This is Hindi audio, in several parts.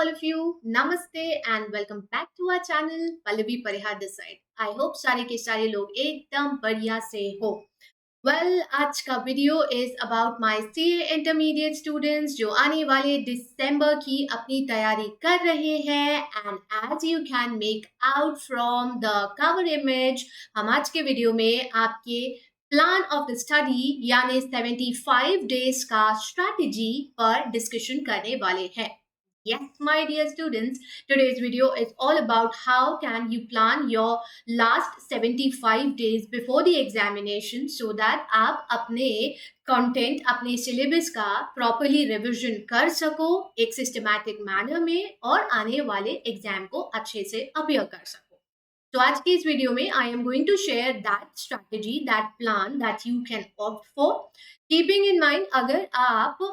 all of you. Namaste and welcome back to our channel Pallavi Parihar this side. I hope सारे के सारे लोग एकदम बढ़िया से हो. Well, आज का video is about my CA intermediate students जो आने वाले दिसंबर की अपनी तैयारी कर रहे हैं and as you can make out from the cover image, हम आज के वीडियो में आपके प्लान ऑफ द स्टडी यानी 75 डेज का स्ट्रैटेजी पर डिस्कशन करने वाले हैं. Yes, my dear students, today's video is all about how can you plan your last 75 days before the examination so that आप अपने कंटेंट, अपने सिलेबस का प्रॉपरली रिविजन कर सको एक सिस्टमैटिक मैनर में और आने वाले एग्जाम को अच्छे से अपियर कर सको. तो आज की इस वीडियो में I am going to share that strategy, that plan that you can opt for, keeping in mind अगर आप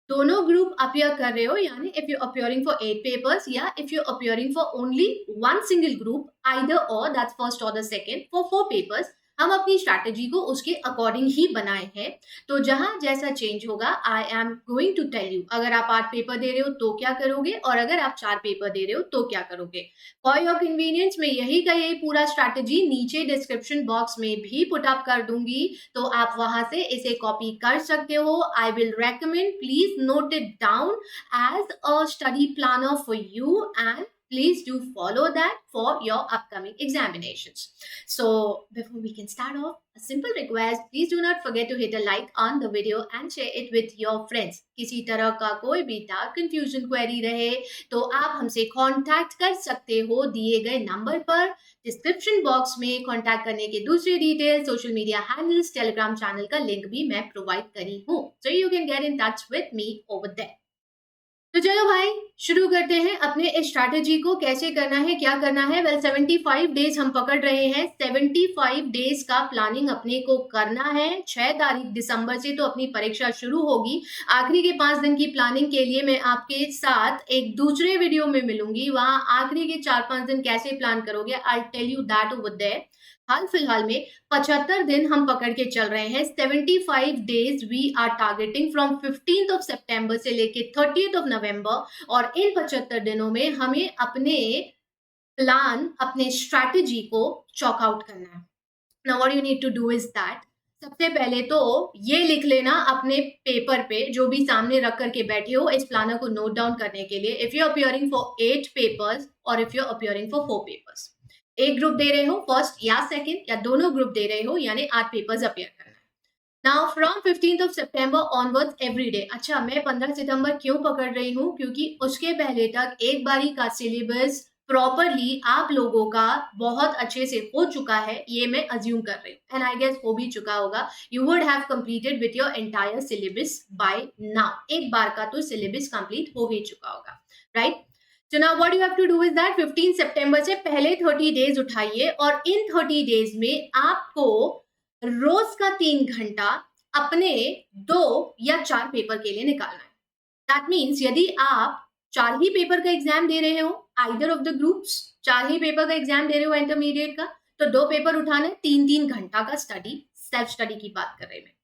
दोनों ग्रुप अपियर कर रहे हो यानी if you appearing for 8 papers या if you appearing for only one single group either और दैट्स फर्स्ट और द सेकंड फॉर 4 पेपर्स, हम अपनी स्ट्रैटेजी को उसके अकॉर्डिंग ही बनाए हैं. तो जहां जैसा चेंज होगा I am going to tell you. अगर आप 8 पेपर दे रहे हो तो क्या करोगे और अगर आप 4 पेपर दे रहे हो तो क्या करोगे. फॉर योर कन्वीनियंस मैं यही का यही पूरा स्ट्रैटेजी नीचे डिस्क्रिप्शन बॉक्स में भी पुट अप कर दूंगी, तो आप वहां से इसे कॉपी कर सकते हो. I will recommend please note it down as a study planner for you and please do follow that for your upcoming examinations. So before we can start off, a simple request, please do not forget to hit a like on the video and share it with your friends. किसी तरह का कोई भी डाउट, कंफ्यूजन, क्वेरी रहे तो आप हमसे कांटेक्ट कर सकते हो दिए गए नंबर पर. डिस्क्रिप्शन बॉक्स में कांटेक्ट करने के दूसरे details, social media handles, Telegram channel का लिंक भी मैं प्रोवाइड करी हूँ, so you can get in touch with me over there. तो चलो भाई शुरू करते हैं अपने इस स्ट्रैटेजी को. कैसे करना है, क्या करना है. वेल 75 डेज हम पकड़ रहे हैं. 75 डेज का प्लानिंग अपने को करना है. 6 तारीख दिसंबर से तो अपनी परीक्षा शुरू होगी. आखिरी के 5 दिन की प्लानिंग के लिए मैं आपके साथ एक दूसरे वीडियो में मिलूंगी. वहां आखिरी के 4-5 दिन कैसे प्लान करोगे I tell you that over there. हाल फिलहाल में 75 दिन हम पकड़ के चल रहे हैं. 75 days we are targeting from 15th of सितंबर से लेके 30th ऑफ नवंबर. और इन 75 दिनों में हमें अपने प्लान, अपने स्ट्रैटेजी को चॉक आउट करना है. Now what you need to do is that, सबसे पहले तो ये लिख लेना अपने पेपर पे जो भी सामने रख करके बैठे हो इस प्लानर को नोट डाउन करने के लिए. If you appearing for 8 papers और if you appearing for 4 papers, एक ग्रुप दे रहे हो फर्स्ट या सेकंड या दोनों ग्रुप दे रहे हो यानी 8 पेपर्स अपियर करना है. Now from 15th of September onwards every day. अच्छा, मैं 15 सितंबर क्यों पकड़ रही हूँ, क्योंकि उसके पहले तक एक बारी का सिलेबस प्रॉपरली आप लोगों का बहुत अच्छे से हो चुका है, ये मैं अज्यूम कर रही हूँ एंड आई गेस हो भी चुका होगा. You would have completed with your entire syllabus by now. एक बार का तो सिलेबस कंप्लीट हो ही चुका होगा, right. So now what you have to do is that 15 सितंबर से पहले 30 डेज उठाइए और इन 30 डेज में आपको रोज का 3 घंटा अपने 2 या 4 पेपर के लिए निकालना है. दैट मीन्स यदि आप 4 ही पेपर का एग्जाम दे रहे हो, either of the groups 4 he paper का एग्जाम दे रहे हो इंटरमीडिएट का, तो 2 पेपर उठाना है. 3-3 घंटा का स्टडी, सेल्फ स्टडी की बात कर रहे हैं.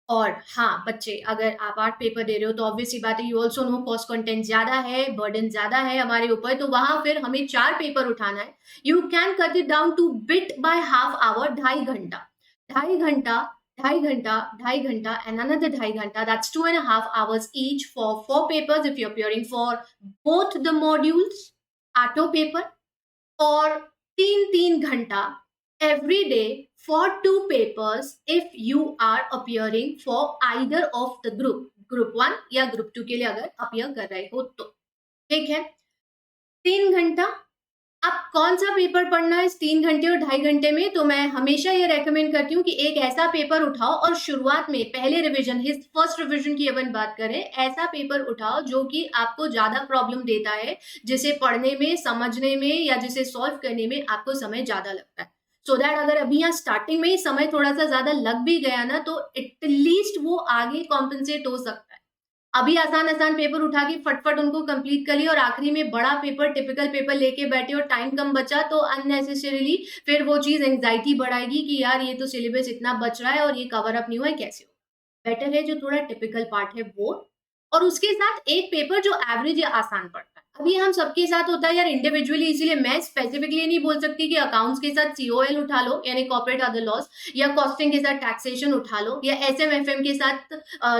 और हाँ बच्चे, अगर आप 8 पेपर दे रहे हो तो ऑब्वियसली बात है, you also know cost content ज्यादा है, बर्डन ज्यादा है हमारे ऊपर, तो वहां फिर हमें 4 पेपर उठाना है. You can cut it down two bit by half hour, 2.5 घंटा, 2.5 घंटा, 2.5 घंटा, 2.5 घंटा एंड अनदर 2.5 घंटा. That's 2.5 hours each for 4 papers if you're appearing for both the modules, 8 paper, और 3-3 घंटा every day for 2 papers if you are appearing for either of the group 1 या group 2 के लिए अगर appear कर रहे हो तो. ठीक है, 3 घंटा. अब कौन सा पेपर पढ़ना है इस 3 घंटे और 2.5 घंटे में, तो मैं हमेशा ये रेकमेंड करती हूँ कि एक ऐसा पेपर उठाओ और शुरुआत में पहले रिवीजन, फर्स्ट रिवीजन की अपन बात करें, ऐसा पेपर उठाओ जो कि आपको ज्यादा प्रॉब्लम देता है, जिसे पढ़ने में, समझने में या जिसे सॉल्व करने में आपको समय ज्यादा लगता है. सो दैट अगर अभी यहाँ स्टार्टिंग में ही समय थोड़ा सा ज्यादा लग भी गया ना तो एटलीस्ट वो आगे कॉम्पेंसेट हो सकता है. अभी आसान आसान पेपर उठा के फटफट उनको कंप्लीट कर लिया और आखिरी में बड़ा पेपर, टिपिकल पेपर लेके बैठे और टाइम कम बचा तो अननेसेसरीली फिर वो चीज एंजाइटी बढ़ाएगी कि यार ये तो सिलेबस इतना बच रहा है और ये कवर अप नहीं हुआ है, कैसे हो. बेटर है जो थोड़ा टिपिकल पार्ट है वो, और उसके साथ एक पेपर जो एवरेज या आसान पड़ता है. अभी हम सबके साथ होता है यार इंडिविजुअली, इसीलिए मैं स्पेसिफिकली नहीं बोल सकती कि अकाउंट्स के साथ सीओएल उठा लो यानी कॉर्पोरेट अदर लॉस, या कॉस्टिंग के साथ टैक्सेशन उठा लो, या एसएमएफएम के साथ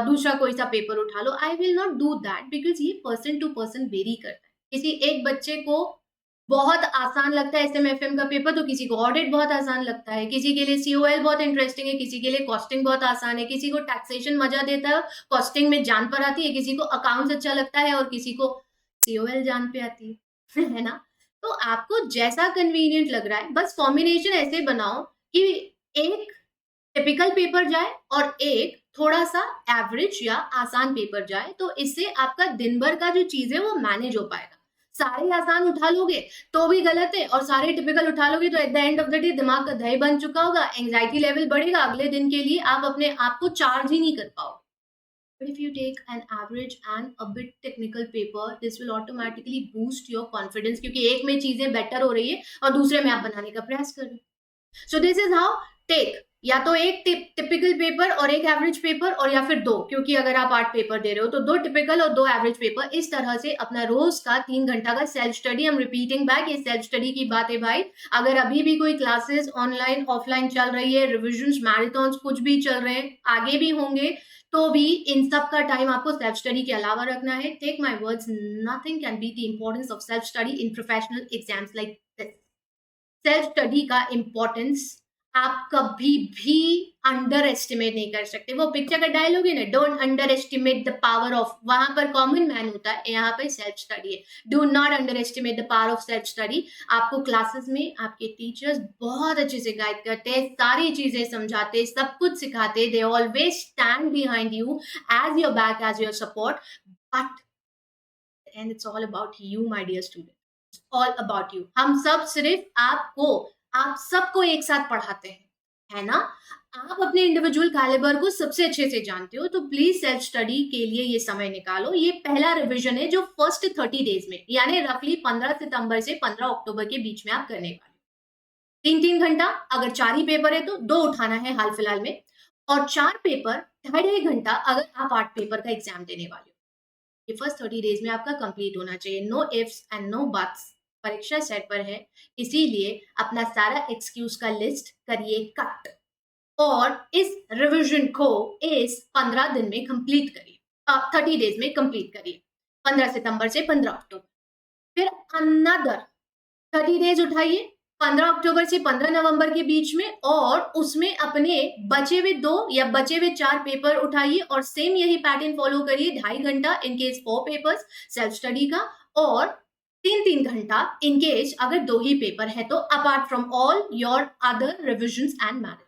दूसरा कोई सा पेपर उठा लो। I will not do that because ये पर्सन टू पर्सन वेरी करता है। किसी एक बच्चे को बहुत आसान लगता है एसएमएफएम का पेपर, तो किसी को ऑडिट बहुत आसान लगता है, किसी के लिए सीओएल बहुत इंटरेस्टिंग है, किसी के लिए कॉस्टिंग बहुत आसान है, किसी को टैक्सेशन मजा देता है, कॉस्टिंग में जान पर आती है, किसी को अकाउंट्स अच्छा लगता है और किसी को सीओएल जान पे आती है है ना। तो आपको जैसा कन्वीनियंट लग रहा है, बस कॉम्बिनेशन ऐसे बनाओ कि एक टिपिकल पेपर जाए और एक थोड़ा सा एवरेज या आसान पेपर जाए, तो इससे आपका दिन भर का जो चीज है वो मैनेज हो पाएगा। सारे आसान उठा लोगे तो भी गलत है, और सारे टिपिकल उठा लोगे तो at the end of the day दिमाग का दही बन चुका होगा, एंजाइटी लेवल बढ़ेगा, अगले दिन के लिए आप अपने आप को चार्ज ही नहीं कर पाओगे। But if you take an average and a bit technical paper, this will automatically boost your confidence, क्योंकि एक में चीजें बेटर हो रही है और दूसरे में आप बनाने का प्रयास कर रहे हो। So this is how take या तो एक टिपिकल पेपर और एक एवरेज पेपर, और या फिर दो, क्योंकि अगर आप 8 पेपर दे रहे हो तो 2 टिपिकल और 2 एवरेज पेपर। इस तरह से अपना रोज का 3 घंटा का self study, I am repeating back, ये सेल्फ स्टडी की बात है भाई। अगर अभी भी कोई क्लासेस ऑनलाइन ऑफलाइन चल रही है, रिविजन मैराथन कुछ भी चल रहे हैं, आगे भी होंगे, तो भी इन सब का टाइम आपको सेल्फ स्टडी के अलावा रखना है। Take my words, nothing can be the importance of self study in professional exams like this. Self study का इम्पोर्टेंस आप कभी भी अंडर एस्टिमेट नहीं कर सकते। वो पिक्चर का डायलॉग है ना, don't under estimate the power of, वहां पर कॉमन मैन होता है, यहाँ पे सेल्फ स्टडी है। Do not under estimate the power of self study. आपको क्लासेस में आपके टीचर्स बहुत अच्छे से गाइड करते हैं, सारी चीजें समझाते, सब कुछ सिखाते, they always stand behind you as your back, as your support, but and it's all about you my dear student, all about you. हम सब सिर्फ आप सबको एक साथ पढ़ाते हैं, है ना। आप अपने इंडिविजुअल कैलिबर को सबसे अच्छे से जानते हो, तो प्लीज सेल्फ स्टडी के लिए ये समय निकालो। ये पहला रिवीजन है जो फर्स्ट 30 डेज में, यानी रफली 15 सितंबर से 15 अक्टूबर के बीच में आप करने वाले हो। 3-3 घंटा, अगर 4 ही पेपर है तो 2 उठाना है हाल फिलहाल में, और 4 पेपर 2.5 घंटा अगर आप 8 पेपर का एग्जाम देने वाले हो। ये फर्स्ट 30 डेज में आपका कंप्लीट होना चाहिए। No ifs and no buts, परीक्षा सेट पर है, इसीलिए अपना सारा एक्सक्यूज का लिस्ट करिए कट, और इस रिवीजन को इस 15 दिन में कंप्लीट करिए, 30 डेज में कंप्लीट करिए, 15 सितंबर से 15 अक्टूबर। फिर अनदर 30 डेज उठाइए 15 अक्टूबर से 15 नवंबर के बीच में, और उसमें अपने बचे हुए 2 या बचे हुए 4 पेपर उठाइए, और सेम यही पैटर्न फॉलो करिए, 2.5 घंटा in case 4 papers self study का, और 3-3 घंटा इन केस अगर 2 ही पेपर है तो, apart from all your other revisions and marathons.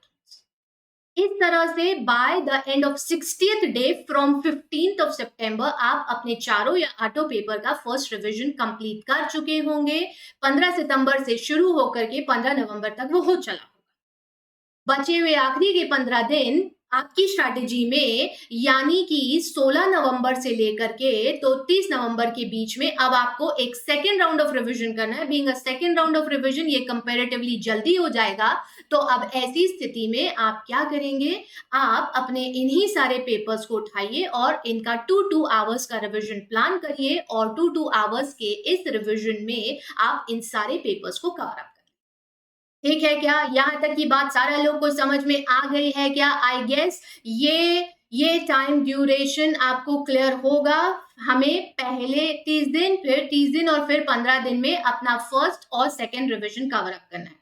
इस तरह से by the end of 60th day from 15th of सितंबर आप अपने 4 या 8 पेपर का फर्स्ट रिवीजन कंप्लीट कर चुके होंगे। 15 सितंबर से शुरू होकर के 15 नवंबर तक वो हो चला होगा। बचे हुए आखिरी के 15 दिन आपकी स्ट्रैटेजी में, यानी कि 16 नवंबर से लेकर के तो 30 नवंबर के बीच में, अब आपको एक सेकेंड राउंड ऑफ रिवीजन करना है। Being a second round of revision, ये कंपैरेटिवली जल्दी हो जाएगा। तो अब ऐसी स्थिति में आप क्या करेंगे, आप अपने इन्हीं सारे पेपर्स को उठाइए और इनका 2-2 आवर्स का रिवीजन प्लान करिए, और 2-2 आवर्स के इस रिवीजन में आप इन सारे पेपर्स को कवर अप। ठीक है क्या? यहाँ तक की बात सारा लोग को समझ में आ गई है क्या? आई गेस ये टाइम ड्यूरेशन आपको क्लियर होगा। हमें पहले 30 दिन, फिर 30 दिन और फिर 15 दिन में अपना फर्स्ट और सेकेंड रिवीजन कवर अप करना है।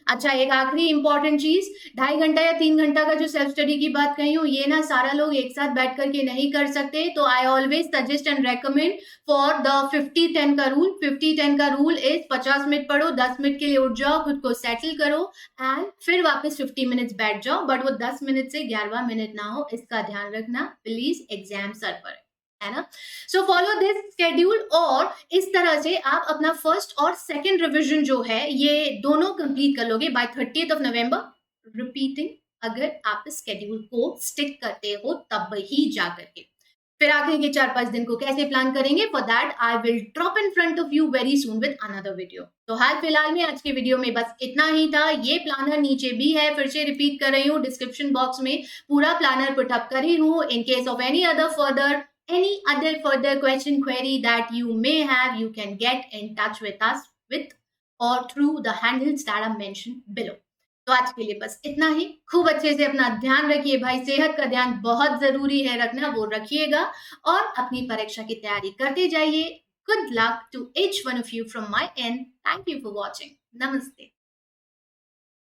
अच्छा, एक आखिरी इंपॉर्टेंट चीज, 2.5 घंटा या 3 घंटा का जो सेल्फ स्टडी की बात कही हूँ, ये ना सारा लोग एक साथ बैठ करके नहीं कर सकते। तो I always suggest and recommend for the 50-10 का रूल। 50-10 का रूल इज 50 मिनट पढ़ो, 10 मिनट के लिए उठ जाओ, खुद को सेटल करो, एंड फिर वापस 50 मिनट्स बैठ जाओ, बट वो 10 मिनट से 11वां मिनट ना हो, इसका ध्यान रखना प्लीज, एग्जाम सर पर है ना। सो फॉलो दिस स्केड्यूल, और इस तरह से आप अपना फर्स्ट और सेकंड रिवीजन जो है ये दोनों कंप्लीट कर लोगे bye 30th of November. Repeating, अगर आप इस स्केड्यूल को स्टिक करते हो तब ही जा करके। फिर आखिरी के 4-5 दिन को कैसे प्लान करेंगे, for that I will drop in front of you very soon with another video. तो हाल फिलहाल में आज के वीडियो में बस इतना ही था। ये प्लानर नीचे भी है, फिर से रिपीट कर रही हूँ, डिस्क्रिप्शन बॉक्स में पूरा प्लानर पुट अप करी हूँ। In case of any other further any other further question query that you may have, you can get in touch with us with or through the handles that are mentioned below. तो आज के लिए बस इतना ही। खूब अच्छे से अपना ध्यान रखिए भाई, सेहत का ध्यान बहुत जरूरी है रखना, वो रखिएगा और अपनी परीक्षा की तैयारी करते जाइए। Good luck to each one of you from my end. Thank you for watching. Namaste.